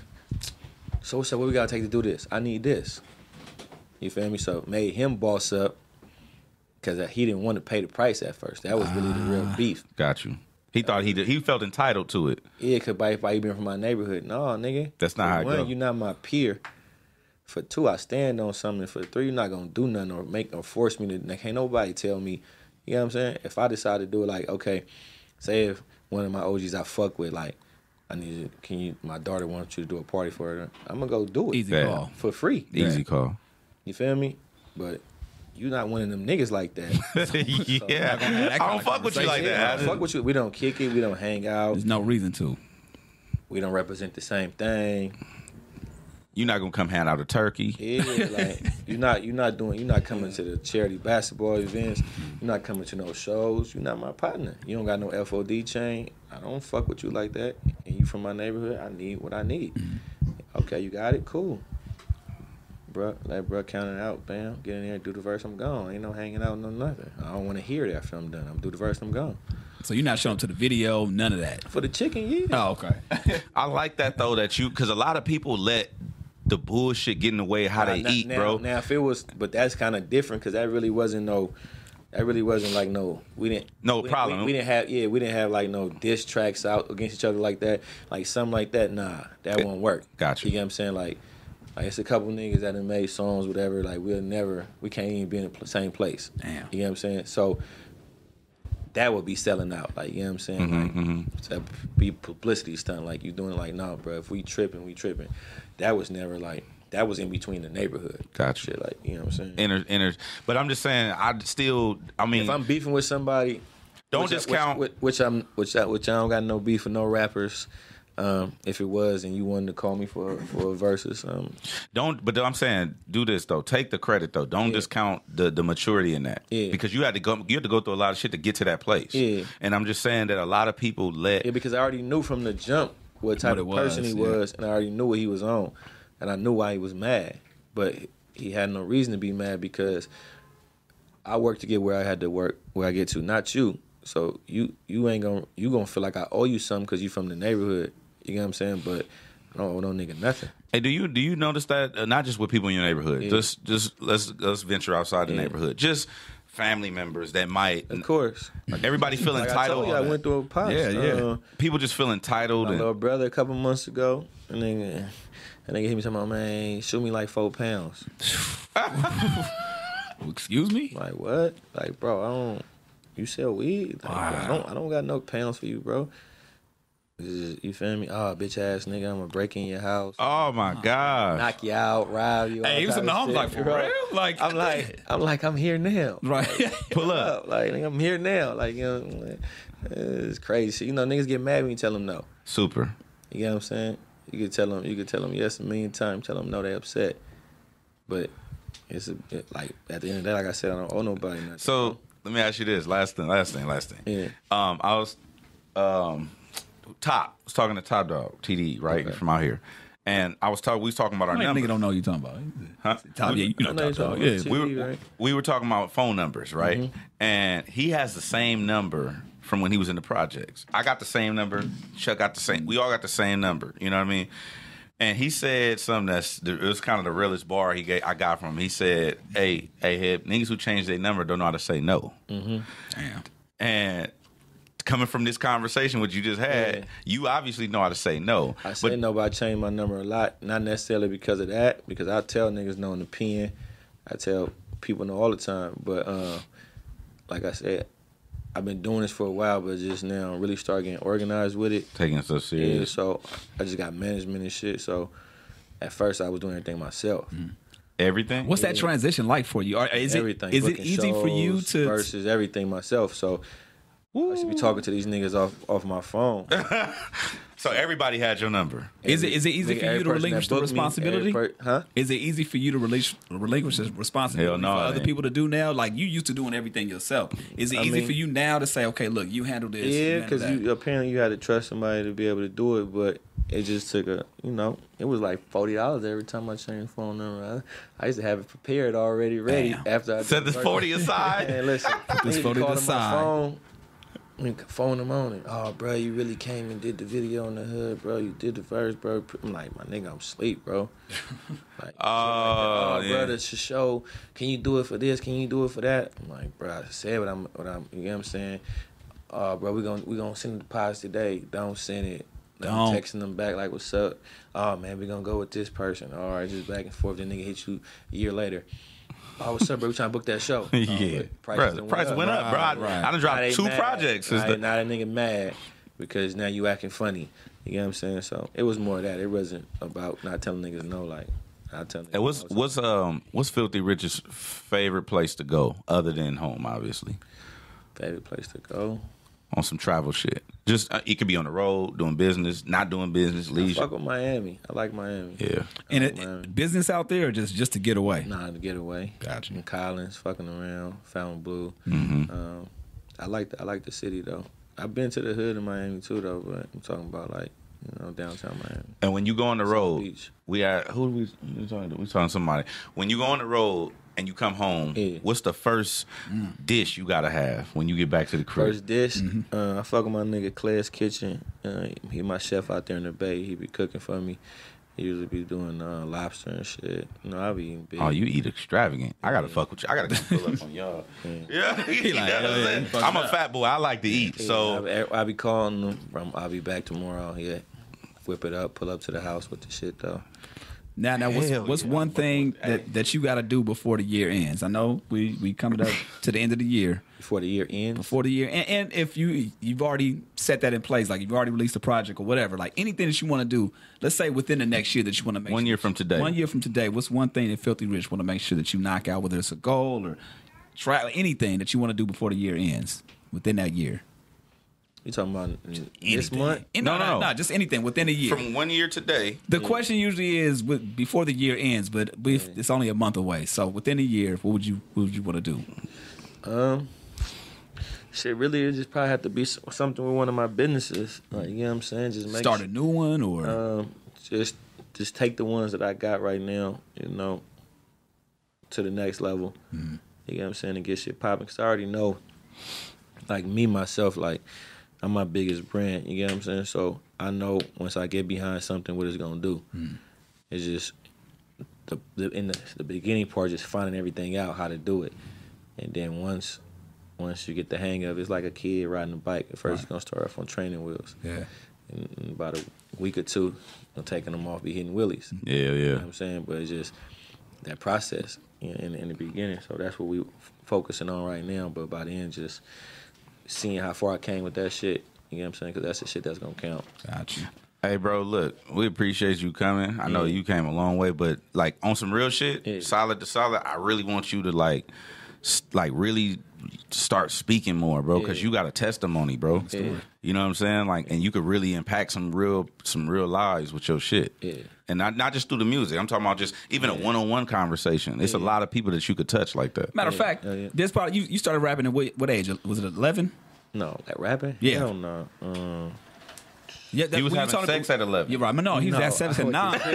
so what we gotta take to do this? I need this. You feel me? So made him boss up because he didn't want to pay the price at first. That was really the real beef. Got you. He thought he felt entitled to it. Yeah, because by you being from my neighborhood. No, nigga. That's not how it goes. You're not my peer. For 2, I stand on something. For 3, you're not going to do nothing or force me to. Can't nobody tell me. You know what I'm saying? If I decide to do it, like, okay, say if one of my OGs I fuck with, like, my daughter wants you to do a party for her, I'm going to go do it. Easy call. For free. Easy call. You feel me? But you not one of them niggas like that. Yeah. I don't fuck with you like that. I don't fuck with you. We don't kick it. We don't hang out. There's no reason to. We don't represent the same thing. You're not gonna come hand out a turkey. Yeah, like you're not coming to the charity basketball events. You're not coming to no shows. You're not my partner. You don't got no FOD chain. I don't fuck with you like that. And you from my neighborhood. I need what I need. Okay, you got it. Cool. Bruh, let bruh count it out, bam. Get in there, do the verse, I'm gone. Ain't no hanging out, no nothing. I don't want to hear it after I'm done. I'm do the verse, I'm gone. So you're not showing up to the video, none of that? For the chicken, yeah. Oh, okay. I like that, though, because a lot of people let the bullshit get in the way of how they eat, bro. Now, if it was, but that's kind of different because that really wasn't like we didn't have like no diss tracks out against each other like that. Like something like that, nah, that won't work. Gotcha. You get what I'm saying? Like it's a couple niggas that have made songs, whatever. Like we can't even be in the same place. Damn. You get what I'm saying? So that would be selling out. Like, you know what I'm saying? That be publicity stunt. Like you doing like, nah, bro, if we tripping, we tripping. That was never like, that was in between the neighborhood. Gotcha. Shit, like, you know what I'm saying? But I'm just saying, if I'm beefing with somebody, don't discount. Which I don't got no beef with no rappers. If it was and you wanted to call me for a verse or something. But I'm saying, do this though. Take the credit though. Don't discount the maturity in that. Yeah. Because you had to go through a lot of shit to get to that place. Yeah. And I'm just saying that a lot of people because I already knew from the jump what type of person he was, and I already knew what he was on. And I knew why he was mad. But he had no reason to be mad because I worked to get where I had to work, where I get to, not you. So you gonna feel like I owe you something because you from the neighborhood. You know what I'm saying? But I don't owe no nigga nothing. Hey, do you notice that not just with people in your neighborhood? Yeah. Just let's venture outside the neighborhood. Just family members that might, of course, like everybody feel entitled. I went through a pops. Yeah. People just feel entitled. My little brother a couple months ago, and then hit me talking about, man, shoot me like 4 pounds. Excuse me? Like what? Like, bro, you sell weed? Like, wow. I don't got no pounds for you, bro. You feel me? Oh, bitch ass nigga, I'm gonna break in your house. Oh my God. Knock you out, rob you. Hey, he was in the home like, for real? Like, I'm here now. Right. Pull up. Like, I'm here now. Like, you know, it's crazy. You know, niggas get mad when you tell them no. Super. You get what I'm saying? You could tell them yes a million times, tell them no, they upset. But it's like at the end of the day, like I said, I don't owe nobody nothing. So let me ask you this. Last thing. Yeah. I was talking to Top Dog, TD, right? Okay. From out here. And we was talking about our numbers. Nigga don't know what you're talking about. Huh? Top, you know Top Dog. Yeah. TV, we were talking about phone numbers, right? Mm-hmm. And he has the same number from when he was in the projects. I got the same number. Chuck got the same. We all got the same number. You know what I mean? And he said something it was kind of the realest bar I got from him. He said, hey, Hed, niggas who change their number don't know how to say no. Mm-hmm. Damn. And coming from this conversation what you just had, you obviously know how to say no. I say no, but I change my number a lot. Not necessarily because of that, because I tell niggas no in the pen. I tell people no all the time. But like I said, I've been doing this for a while, but just now really start getting organized with it. Taking it so serious. Yeah, so I just got management and shit. So at first I was doing everything myself. Everything? What's that transition like for you? Everything. Is it easy for you to versus everything myself? So I should be talking to these niggas off my phone. So everybody had your number. Is it easy for you to relinquish the responsibility? Is it easy for you to relinquish the responsibility for other people to do now? Like, you used to doing everything yourself. Is it easy for you now to say, okay, look, you handle this? Yeah, because apparently you had to trust somebody to be able to do it, but it just took it was like $40 every time I changed phone number. I used to have it prepared already, ready. Damn. After I set this 40 aside. Man, listen, put this 40 aside. Phone them on it. Oh, bro, you really came and did the video on the hood, bro. You did the verse, bro. I'm like, my nigga, I'm asleep, bro. Like, bro, that's your show. Can you do it for this? Can you do it for that? I'm like, bro, I said what I'm. You know what I'm saying? Bro, we gonna send the deposit today. Don't send it. I'm texting them back like, what's up? Oh man, we gonna go with this person. All right, just back and forth. Then nigga hit you a year later. Oh, what's up, bro? We trying to book that show. Yeah. Price went up, bro. I done dropped 2 projects. Now that nigga mad because now you acting funny. You know what I'm saying? So it was more of that. It wasn't about not telling niggas no. Like, I tell niggas. What's Philthy Rich's favorite place to go other than home, obviously? Favorite place to go? On some travel shit. Just it could be on the road, doing business, not doing business, leisure. Fuck with Miami. I like Miami. Yeah. And business out there or just to get away? Nah, to get away. Gotcha. In Collins, fucking around, Fontainebleau. I like the city though. I've been to the hood in Miami too though, but I'm talking about like, downtown Miami. And when you go on the road, Beach. we talking to somebody. When you go on the road and you come home, what's the first dish you gotta have when you get back to the crib? First dish, I fuck with my nigga Claire's Kitchen. He my chef out there in the Bay. He be cooking for me. He usually be doing lobster and shit. I be eating big. Oh, you eat extravagant. I gotta fuck with you. I gotta come pull up on y'all. Yeah. I'm a fat boy. I like to eat. So I be calling him. I'll be back tomorrow. Yeah, whip it up, pull up to the house with the shit though. Now, what's one thing that you got to do before the year ends? I know we coming up to the end of the year. Before the year ends? Before the year, and if you've already set that in place, like you've already released a project or whatever, like anything that you want to do, let's say within the next year that you want to make 1 year from today. 1 year from today, what's one thing that Philthy Rich want to make sure that you knock out, whether it's a goal or try anything that you want to do before the year ends within that year? You talking about this month? No, just anything within a year. From 1 year today. The question usually is before the year ends, but it's only a month away. So within a year, what would you want to do? Shit, really, it just probably have to be something with one of my businesses. Like, you know what I'm saying? Just start a new one, or just take the ones that I got right now, to the next level. You know what I'm saying? And get shit popping. Cause I already know, like me myself, like I'm my biggest brand. You get what I'm saying? So I know once I get behind something, what it's gonna do. It's just the beginning part, just finding everything out how to do it, and then once you get the hang of it, it's like a kid riding a bike. At first, you're gonna start off on training wheels. Yeah. In about a week or two, I'm taking them off, be hitting wheelies. Yeah. You know what I'm saying? But it's just that process in the beginning. So that's what we focusing on right now. But by the end, just seeing how far I came with that shit. You know what I'm saying? Because that's the shit that's gonna count. Gotcha. Hey, bro, look, we appreciate you coming. I know you came a long way, but like on some real shit, solid to solid, I really want you to like really start speaking more, bro, because you got a testimony, bro. You know what I'm saying? Like, and you could really impact some real lives with your shit. And not just through the music. I'm talking about just even a one-on-one conversation. It's a lot of people that you could touch like that. Matter of fact, this part you started rapping at what age? Was it 11? No, like rapping? Yeah. Hell no. Yeah, he was having sex at 11. You're right. No, he was at 7 and 9. He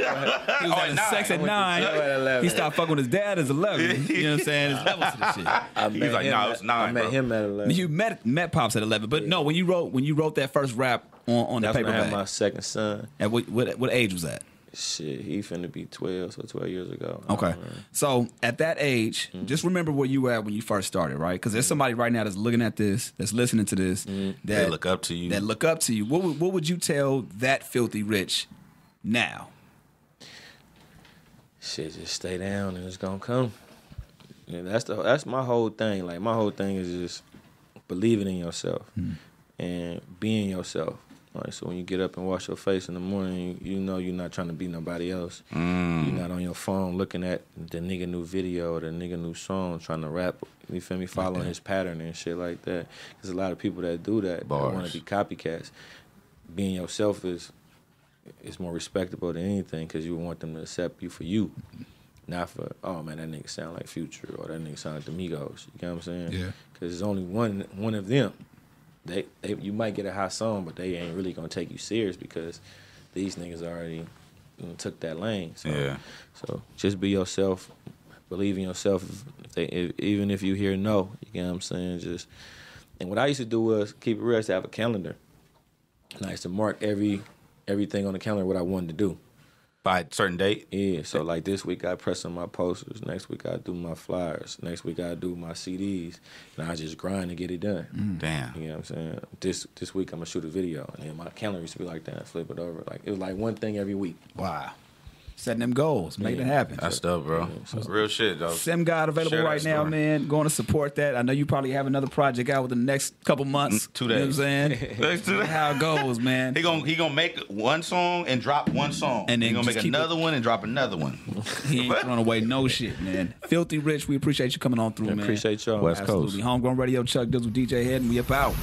was having sex at 9. He started fucking with his dad as 11. You know what I'm saying? There's levels to this shit. He was like, no, it's 9, I met him at 11. You met Pops at 11. But no, when you wrote that first rap on the paper bag. That's when I had my second son. At what age was that? Shit, he finna be 12, so 12 years ago. Okay. So at that age, just remember where you were at when you first started, right? Because there's somebody right now that's looking at this, that's listening to this, that they look up to you. What would you tell that Philthy Rich now? Shit, just stay down and it's gonna come. Yeah, that's my whole thing. Like my whole thing is just believing in yourself and being yourself. Like, so when you get up and wash your face in the morning, you know you're not trying to be nobody else. You're not on your phone looking at the nigga new video or the nigga new song trying to rap. You feel me? Following his pattern and shit like that. There's a lot of people that do that. Bars. That want to be copycats. Being yourself is more respectable than anything because you want them to accept you for you. Not for, oh man, that nigga sound like Future or that nigga sound like the Migos. You know what I'm saying? Yeah. Because there's only one of them. They you might get a hot song, but they ain't really gonna take you serious because these niggas already took that lane. So, so just be yourself, believe in yourself. Even if you hear no, you know what I'm saying. And what I used to do was keep it real. I used to have a calendar, and I used to mark everything on the calendar what I wanted to do. By a certain date? Yeah, so like this week I press on my posters, next week I do my flyers, next week I do my CDs, and I just grind to get it done. Damn. You know what I'm saying? This week I'm gonna shoot a video, and then my calendar used to be like that, flip it over. Like it was like one thing every week. Wow. Setting them goals, making it happen. That's dope, bro. Real shit, though. Sim God available right now, man. Going to support that. I know you probably have another project out within the next couple months. 2 days. You know what I'm saying? How it goes, man. He gonna make one song and drop one song. And then he gonna make another one and drop another one. He ain't throwing away no shit, man. Philthy Rich, we appreciate you coming on through, man. Appreciate y'all. West Coast. Homegrown Radio, Chuck Dizzle DJ Hed, and we up out.